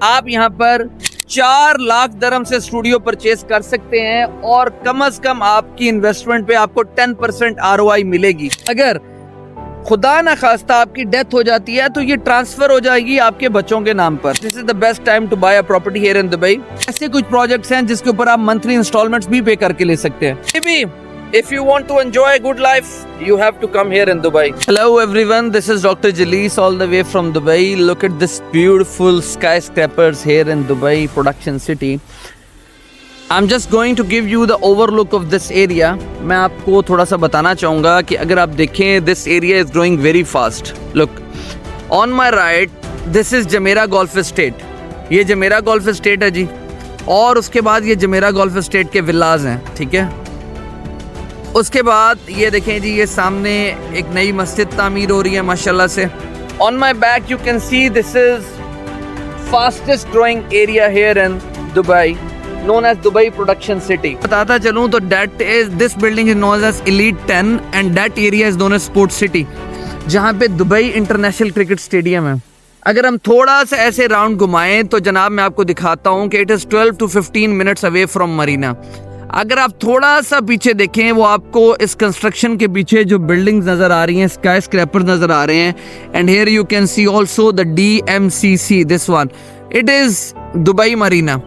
आप यहाँ पर 4 लाख दरम से स्टूडियो परचेज कर सकते हैं और कम से कम आपकी इन्वेस्टमेंट पे आपको 10% ROI मिलेगी। अगर खुदा ना खास्ता आपकी डेथ हो जाती है तो ये ट्रांसफर हो जाएगी आपके बच्चों के नाम पर। This is the best time to buy a property here in Dubai. ऐसे कुछ प्रोजेक्ट्स हैं जिसके ऊपर आप मंथली इंस्टॉलमेंट्स भी पे करके ले सकते हैं। If you want to enjoy a good life, you have to come here in Dubai. Hello everyone, this is Dr. Jalees all the way from Dubai. Look at this beautiful skyscrapers here in Dubai Production City. I'm just going to give you the overlook of this area. मैं आपको थोड़ा सा बताना चाहूँगा कि अगर आप देखें, this area is growing very fast. Look, on my right, this is Jumeirah Golf Estate. ये Jumeirah Golf Estate है जी, और उसके बाद ये Jumeirah Golf Estate के विलाज हैं, ठीक है। उसके बाद ये देखें जी, ये सामने एक नई मस्जिद तामीर हो रही है माशाल्लाह से। On my back you can see this is fastest growing area here in Dubai, known as Dubai production city. बताता चलूँ तो that is this building is known as elite 10 and that area is known as sports city, जहाँ पे Dubai international cricket stadium है। अगर हम थोड़ा सा ऐसे राउंड घुमाएं तो जनाब मैं आपको दिखाता हूँ कि it is 12 to 15 minutes away from Marina. अगर आप थोड़ा सा पीछे देखें, वो आपको इस कंस्ट्रक्शन के पीछे जो बिल्डिंग्स नज़र आ रही हैं, स्काई स्क्रैपर्स नज़र आ रहे हैं, and here you can C also the DMCC, this one, it is Dubai Marina.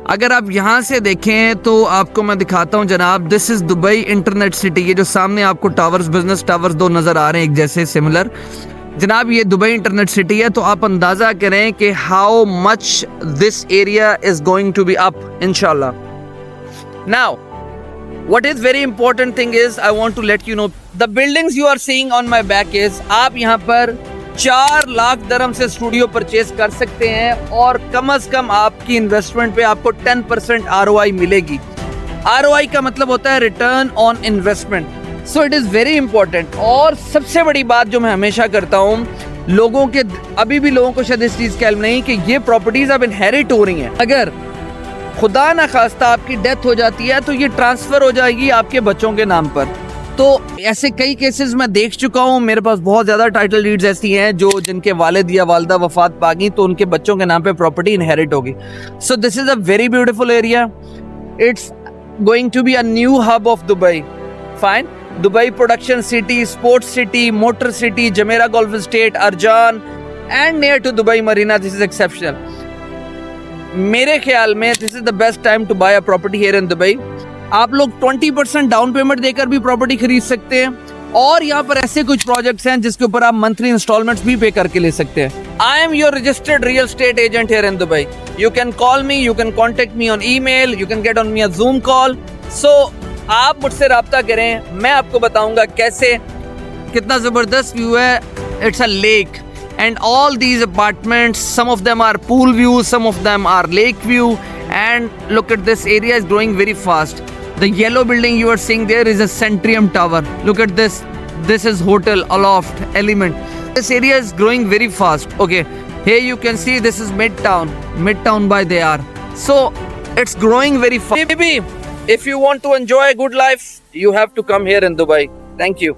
अगर आप यहाँ से देखें तो आपको मैं दिखाता हूँ जनाब, this is Dubai internet city. ये जो सामने आपको टावर्स, बिजनेस टावर्स 2 नज़र आ रहे हैं एक जैसे सिमिलर, जनाब ये दुबई इंटरनेट सिटी है। तो आप अंदाज़ा करें कि how much this area is going to be up इंशाल्लाह। Now, what is very important thing is I want to let you know the buildings you are seeing on my back is आप यहाँ पर 4 लाख दरम से studio purchase कर सकते हैं और कम से कम आपकी इन्वेस्टमेंट पे आपको 10% ROI मिलेगी। ROI का मतलब होता है return on investment. So it is very important. और सबसे बड़ी बात जो मैं हमेशा करता हूँ लोगों के, अभी भी लोगों को शायद इस चीज़ का इल्म नहीं कि ये प्रॉपर्टीज अब इनहेरिट हो रही हैं। अगर खुदा ना खास्ता आपकी डेथ हो जाती है तो ये ट्रांसफ़र हो जाएगी आपके बच्चों के नाम पर। तो ऐसे कई केसेस मैं देख चुका हूँ, मेरे पास बहुत ज़्यादा टाइटल डीड्स ऐसी हैं जो जिनके वालिद या वालदा वफात पा गई तो उनके बच्चों के नाम पे प्रॉपर्टी इनहेरिट होगी। So this is a very beautiful area, it's going to be a new hub of Dubai. Fine, Dubai production city, sports city, motor city, Jumeirah golf estate, Arjan and near to Dubai Marina. This is exceptional. मेरे ख्याल में this is the best time to buy a property here in Dubai. आप लोग 20% down payment देकर भी property खरीद सकते हैं और यहाँ पर ऐसे कुछ प्रोजेक्ट्स हैं जिसके ऊपर आप मंथली इंस्टॉलमेंट्स भी पे करके ले सकते हैं। I am your registered real estate agent here in Dubai. You can call me, you can contact me on email, you can get on me a Zoom call. So आप मुझसे रब्ता करें, मैं आपको बताऊंगा कैसे। कितना ज़बरदस्त व्यू है, it's a lake and all these apartments, some of them are pool view, some of them are lake view, and look at this area is growing very fast. The yellow building you are seeing there is a Centrium Tower. Look at this, this is hotel, aloft, element. This area is growing very fast. Okay, here you can see this is midtown by there. So it's growing very fast. Maybe if you want to enjoy a good life, you have to come here in Dubai. Thank you.